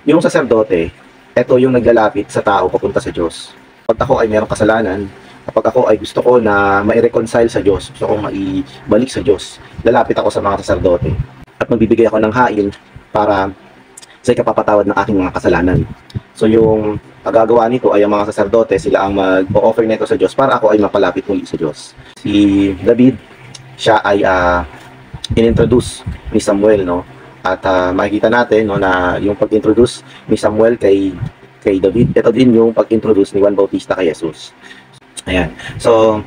Yung saserdote, ito yung naglalapit sa tao papunta sa Diyos. Kapag ako ay mayroong kasalanan, kapag ako ay gusto ko na ma-reconcile sa Diyos, gusto kong maibalik sa Diyos, lalapit ako sa mga saserdote at magbibigay ako ng hain para sa ikapapatawad ng aking mga kasalanan. So yung pagagawa nito ay ang mga saserdote, sila ang mag-o-offer nito sa Diyos para ako ay mapalapit muli sa Diyos. Si David, siya ay inintroduce ni Samuel, no? At makikita natin, no, na yung pag-introduce ni Samuel kay David, ito din yung pag-introduce ni Juan Bautista kay Jesus. Ayan. So,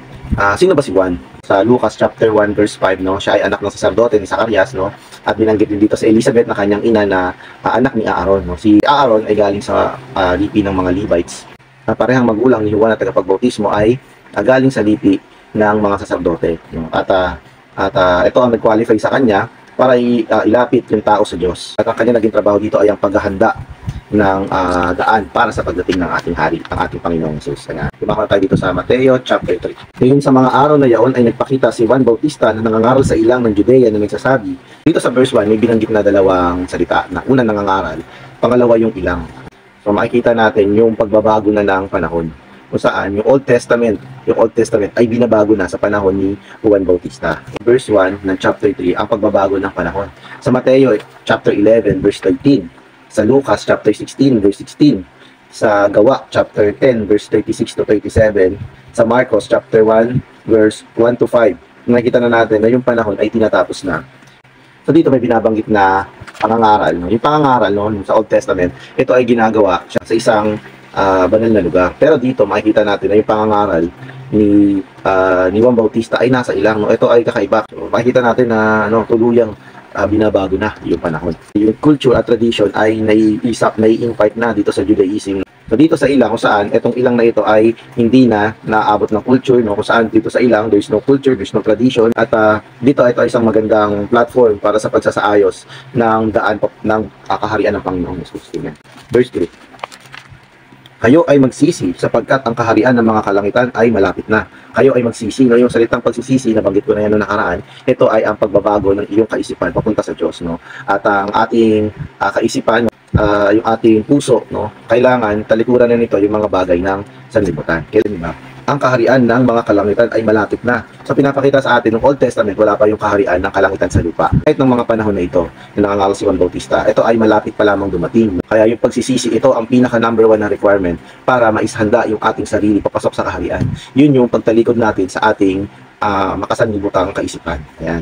sino ba si Juan? Sa Lucas chapter 1 verse 5, no, siya ay anak ng saserdote ni Zacarias, no? At binanggit din dito sa Elizabeth na kanyang ina na anak ni Aaron, no? Si Aaron ay galing sa lipi ng mga Levites. Parehang magulang ni Juan na tagapagbautismo ay galing sa lipi ng mga saserdote, no? At ito ang nag-qualify sa kanya para ilapit yung tao sa Diyos. At ang kanya naging trabaho dito ay ang paghahanda ng daan para sa pagdating ng ating hari, ang ating Panginoong Jesus. Kaya tumakot tayo dito sa Mateo chapter 3. Ngayon sa mga araw na yaon ay nagpakita si Juan Bautista na nangangaral sa ilang ng Judea na nagsasabi. Dito sa verse 1 may binanggit na dalawang salita. Na una nangangaral, pangalawa yung ilang. So makikita natin yung pagbabago na ng panahon. Kung saan yung Old Testament ay binabago na sa panahon ni Juan Bautista. Verse 1 ng chapter 3, ang pagbabago ng panahon. Sa Mateo chapter 11 verse 13, sa Lucas chapter 16 verse 16, sa Gawa chapter 10 verse 36 to 37, sa Marcos chapter 1 verse 1 to 5. Nakikita na natin na yung panahon ay tinatapos na. So dito may binabanggit na pangangaral, no? Yung pangangaral, no, sa Old Testament, ito ay ginagawa siya sa isang banal na lugar. Pero dito makikita natin na yung pangangaral ni Juan Bautista ay nasa ilang, no? Ito ay kakaiba. So, makikita natin na tuluyang binabago na yung panahon. Yung culture at tradition ay nai-invite na dito sa Judaism. So dito sa ilang, kung saan itong ilang na ito ay hindi na naabot ng culture, no? Kung saan dito sa ilang there's no culture, there's no tradition, at dito ito ay isang magandang platform para sa pagsasaayos ng daan ng kaharian ng Panginoong Jesus. Verse 3. Kayo ay magsisi sapagkat ang kaharian ng mga kalangitan ay malapit na. Kayo ay magsisi, no? Yung salitang pagsisisi, nabanggit ko na yan noong nakaraan, ito ay ang pagbabago ng iyong kaisipan papunta sa Diyos, no? At ang ating kaisipan, yung ating puso, no, kailangan talikuran na nito yung mga bagay ng sanlibutan. Kaya diba? Ang kaharian ng mga kalangitan ay malapit na. So pinapakita sa atin ng Old Testament, wala pa yung kaharian ng kalangitan sa lupa. Kahit ng mga panahon na ito, na nangangaral si Juan Bautista, ito ay malapit pa lamang dumating. Kaya yung pagsisisi, ito ang pinaka number 1 na requirement para maishanda yung ating sarili papasok sa kaharian. Yun yung pagtalikod natin sa ating makasanlibutang kaisipan. Ayan.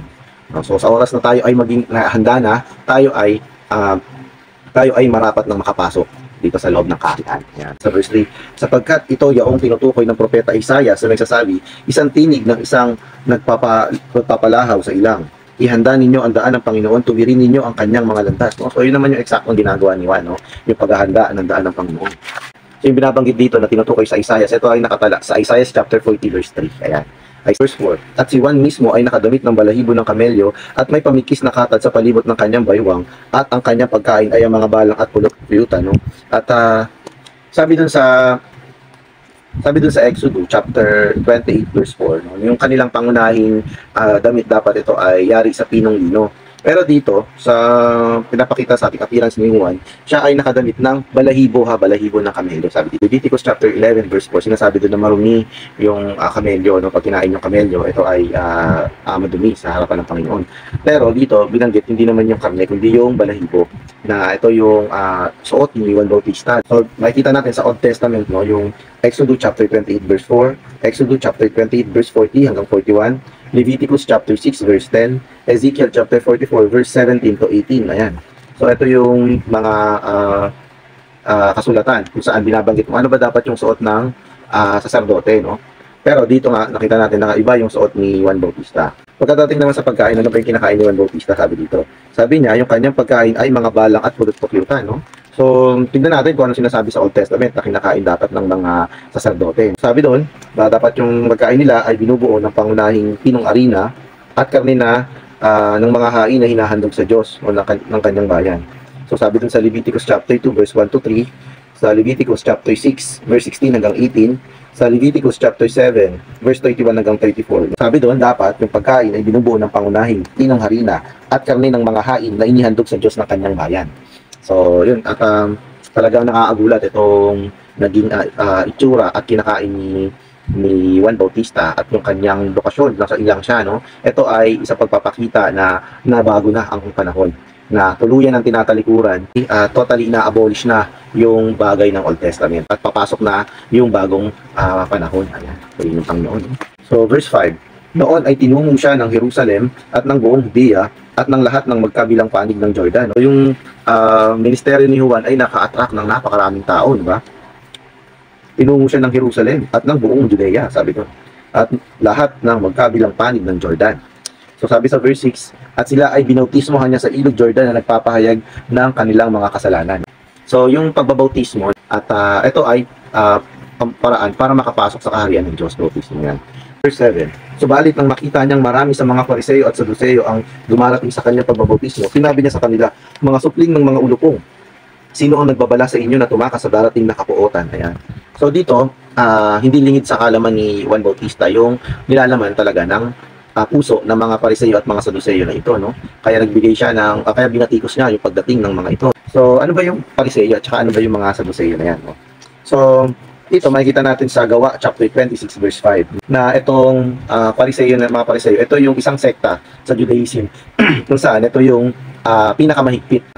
So sa oras na tayo ay maging handa na, tayo ay marapat ng makapasok dito sa loob ng kaharian. Ayan. Sa verse 3, sapagkat ito yaong tinutukoy ng propeta Isaiah sa nagsasabi, isang tinig ng isang nagpapalahaw sa ilang. Ihanda ninyo ang daan ng Panginoon, tuwirin ninyo ang kanyang mga landas. No? So yun naman yung eksaktong ginagawa ni Juan, no? Yung paghahanda ng daan ng Panginoon. So yung binabanggit dito na tinutukoy sa Isaiah, ito ay nakatala sa Isaiah chapter 40 verse 3. Ayan. Ay verse 4. At si Juan mismo ay nakadamit ng balahibo ng kamelyo at may pamikis na katad sa palibot ng kanyang baywang at ang kanyang pagkain ay ang mga balang at pulutan, no? At sabi dun sa Exodus chapter 28 verse 4, no? Yung kanilang pangunahing damit dapat ito ay yari sa pinong lino. Pero dito, sa pinapakita sa ating appearance ni Juan, siya ay nakadamit ng balahibo ng kamelyo. Sabi dito, Leviticus chapter 11 verse 4, sinasabi doon na marumi yung kamelyo, no? Pag kinain yung kamelyo, ito ay madumi sa harapan ng Panginoon. Pero dito, binanggit, hindi naman yung karne, kundi yung balahibo, na ito yung suot ni Juan Bautista. So, makikita natin sa Old Testament, no, yung Exodus chapter 28 verse 4, Exodus chapter 28 verse 40 hanggang 41, Leviticus chapter 6 verse 10, Ezekiel chapter 44 verse 17 to 18. Ayan. So ito yung mga kasulatan kung saan binabanggit kung ano ba dapat yung suot ng saserdote, no? Pero dito nga nakita natin na iba yung suot ni Juan Bautista. Pagkadating naman sa pagkain, ano ba yung kinakain ni Juan Bautista? Sabi dito. Sabi niya, yung kanyang pagkain ay mga balang at pulot-puklutan, no? So, tignan natin kung ano sinasabi sa Old Testament na kinakain dapat ng mga saserdote. Sabi doon, dapat yung magkain nila ay binubuo ng pangunahing pinong arena at karne na ng mga hain na hinahandog sa Diyos o ng kanyang bayan. So, sabi doon sa Leviticus chapter 2 verse 1 to 3, sa Leviticus chapter 6 verse 16 hanggang 18, sa Leviticus chapter 7 verse 31 hanggang 34. Sabi doon, dapat yung pagkain ay binubuo ng pangunahing pinong harina at karne ng mga hain na inihandog sa Diyos ng kanyang bayan. So, yun. At talagang nakakagulat itong naging itsura at kinakain ni Juan Bautista at yung kanyang lokasyon lang sa ilang siya, no? Ito ay isang pagpapakita na nabago na ang panahon, na tuluyan ng tinatalikuran, totally na-abolish na yung bagay ng Old Testament at papasok na yung bagong panahon. Ayan, so yun yung Panginoon. So verse 5, noon ay tinungo siya ng Jerusalem at ng buong Judea at ng lahat ng magkabilang panig ng Jordan. So yung ministeryo ni Juan ay naka-attract ng napakaraming tao, di ba? Tinungo siya ng Jerusalem at ng buong Judea, sabi ko, at lahat ng magkabilang panig ng Jordan. So sabi sa verse 6, at sila ay binautismohan niya sa ilog Jordan na nagpapahayag ng kanilang mga kasalanan. So yung pagbabautismo, at ito ay paraan para makapasok sa kaharian ng Diyos. Bautismo yan. Verse 7, subalit nang makita niyang marami sa mga Pariseo at Saduceo ang dumarating sa kanyang pagbabautismo, sinabi niya sa kanila, mga supling ng mga ulupong, sino ang nagbabala sa inyo na tumakas sa darating na kapuotan? Ayan. So dito, hindi lingid sa kalaman ni Juan Bautista yung nilalaman talaga ng puso ng mga Pariseo at mga Saduceo na ito, no? Kaya nagbigay siya ng, kaya binatikos niya yung pagdating ng mga ito. So ano ba yung Pariseo at saka ano ba yung mga Saduceo na yan, no? So ito makikita natin sa Gawa chapter 26 verse 5 na itong Pariseo na mga Pariseo, ito yung isang sekta sa Judaism kung saan ito yung pinakamahigpit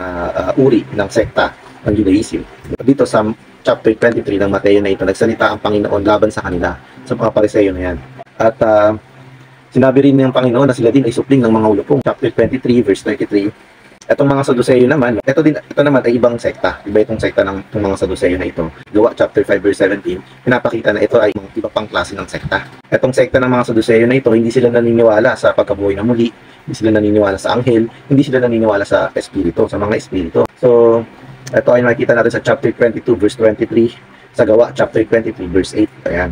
uri ng sekta ng Judaism. Dito sa chapter 23 ng Mateo na ito, nagsalita ang Panginoon laban sa kanila, sa mga Pariseo na yan. At sinabi rin ng Panginoon na sila din ay supling ng mga ulupong. Chapter 23 verse 33. Itong mga Saduceo naman, ito naman ay ibang sekta. Iba itong sekta ng mga Saduceo na ito. Gawa chapter 5 verse 17, pinapakita na ito ay iba pang klase ng sekta. Itong sekta ng mga Saduceo na ito, hindi sila naniniwala sa pagkabuhay na muli, hindi sila naniniwala sa anghel, hindi sila naniniwala sa espiritu, sa mga espiritu. So, ito ay makikita natin sa chapter 22 verse 23, sa Gawa chapter 23 verse 8. Ayan.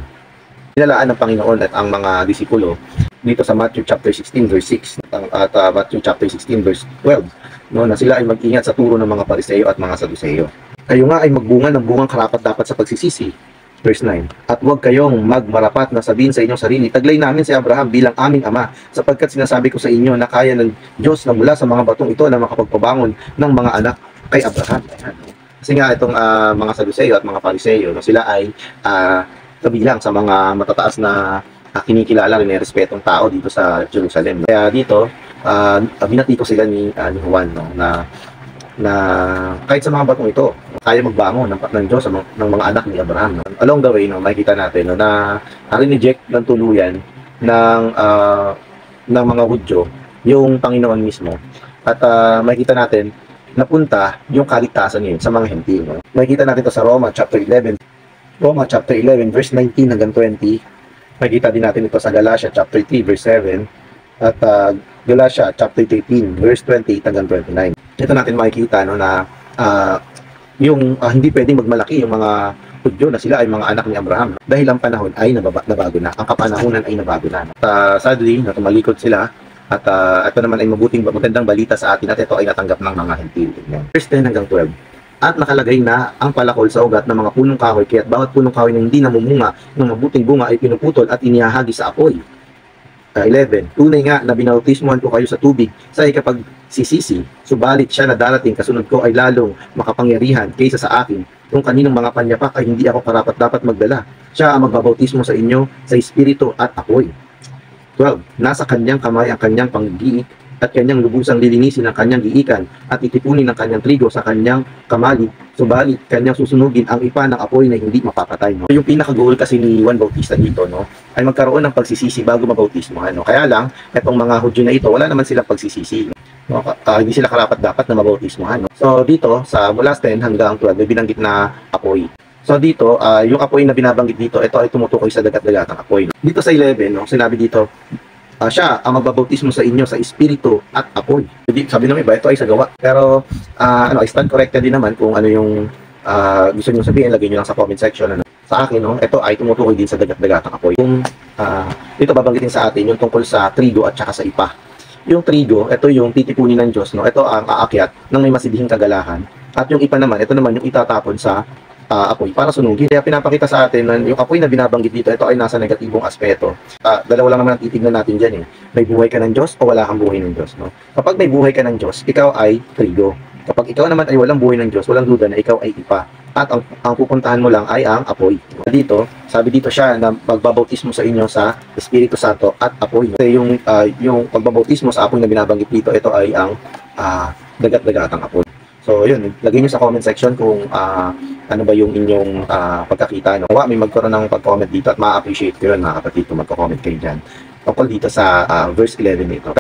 Nilalaan ng Panginoon at ang mga disipulo dito sa Matthew chapter 16 verse 6 at Matthew chapter 16 verse 12, no, na sila ay mag-ingat sa turo ng mga Pariseo at mga Saduceo. Kayo nga ay magbunga ng bungang karapat-dapat sa pagsisisi. Verse 9, at huwag kayong magmarapat na sabihin sa inyong sarili, taglay namin si Abraham bilang aming ama, sapagkat sinasabi ko sa inyo na kaya ng Diyos na mula sa mga batong ito na makapagpabangon ng mga anak kay Abraham. Ayan. Kasi nga itong mga Saduceo at mga Pariseo, no, sila ay kabilang sa mga matataas na kinikilala rin respetong tao dito sa Jerusalem. Kaya dito, binatiko sila ni Juan, no, na kahit sa mga batong ito, kaya magbangon ng Diyos ng mga anak ni Abraham. No. Along the way, no, makikita natin, no, na rineject ng tuluyan ng mga Hudyo yung Panginoon mismo. At makikita natin, napunta yung kaligtasan niya sa mga Hentil. No. Makikita natin ito sa Roma chapter 11. Roma chapter 11 verse 19 hanggang 20. Makikita din natin ito sa Galatia chapter 3 verse 7 at Galatia chapter 13 verse 28 hanggang 29. Ito natin makikita, no, na yung hindi pwedeng magmalaki yung mga Hudyo na sila ay mga anak ni Abraham, no? Dahil ang panahon ay nabago na. Ang kapanahunan ay nabago na. At sadly, tumalikod sila at ito naman ay magandang balita sa atin at ito ay natanggap ng mga Hentil. Verse 10 hanggang 12. At nakalagay na ang palakol sa ugat ng mga punong kahoy, kaya't bawat punong kahoy na hindi namumunga ng mabuting bunga ay pinuputol at inihahagi sa apoy. 11. Tunay nga na binautismuhan ko kayo sa tubig sa ikapagsisisi, subalit siya na darating kasunod ko ay lalong makapangyarihan kaysa sa akin, kung kaninong mga panyapak ay hindi ako karapat dapat magdala. Siya ang magbabautismo sa inyo sa espiritu at apoy. 12. Nasa kanyang kamay ang kanyang panggiik at kanyang lubusang lilinisin ang kanyang giikan at itipunin ng kanyang trigo sa kanyang kamali, subalit kanyang susunugin ang ipa ng apoy na hindi mapapatay. No? Yung pinaka-goal kasi ni Juan Bautista dito, no, ay magkaroon ng pagsisisi bago mabautismo. No? Kaya lang, itong mga Hudyo na ito, wala naman silang pagsisisi. No? Hindi sila karapat-dapat na mabautismohan. No? So dito, sa mula 10 hanggang 12, may binanggit na apoy. So dito, yung apoy na binabanggit dito, ito ay tumutukoy sa dagat-dagatang apoy. No? Dito sa 11, no, sinabi dito, siya ang magbabautismo sa inyo sa espiritu at apoy. Sabi naman iba, ito ay sa gawa. Pero I stand corrected din naman kung ano yung gusto niyo sabihin, lagay niyo lang sa comment section. Ano. Sa akin, no, ito ay tumutukoy din sa dagat-dagatang apoy. Yung dito babanggitin sa atin yung tungkol sa trigo at saka sa ipa. Yung trigo, ito yung titipunin ng Diyos, no. Ito ang aakyat ng may masidihing kagalahan. At yung ipa naman, ito naman yung itatapon sa apoy para sunugin. Kaya pinapakita sa atin na yung apoy na binabanggit dito, ito ay nasa negatibong aspeto. Dalawa lang naman ang titignan natin dyan. May buhay ka ng Diyos o wala kang buhay ng Diyos. No? Kapag may buhay ka ng Diyos, ikaw ay trigo. Kapag ikaw naman ay walang buhay ng Diyos, walang duda na ikaw ay ipa. At ang pupuntahan mo lang ay ang apoy. Dito, sabi dito siya na magbabautismo sa inyo sa Espiritu Santo at apoy. Kasi yung pagbabautismo sa apoy na binabanggit dito, ito ay ang dagat-dagatang apoy. So yun, lagay nyo sa comment section kung ano ba yung inyong pagkakita. No? May magkaroon ng pag-comment dito at ma-appreciate ko yun mga kapatid kung magko-comment kayo dyan. Tungkol dito sa verse 11 nito.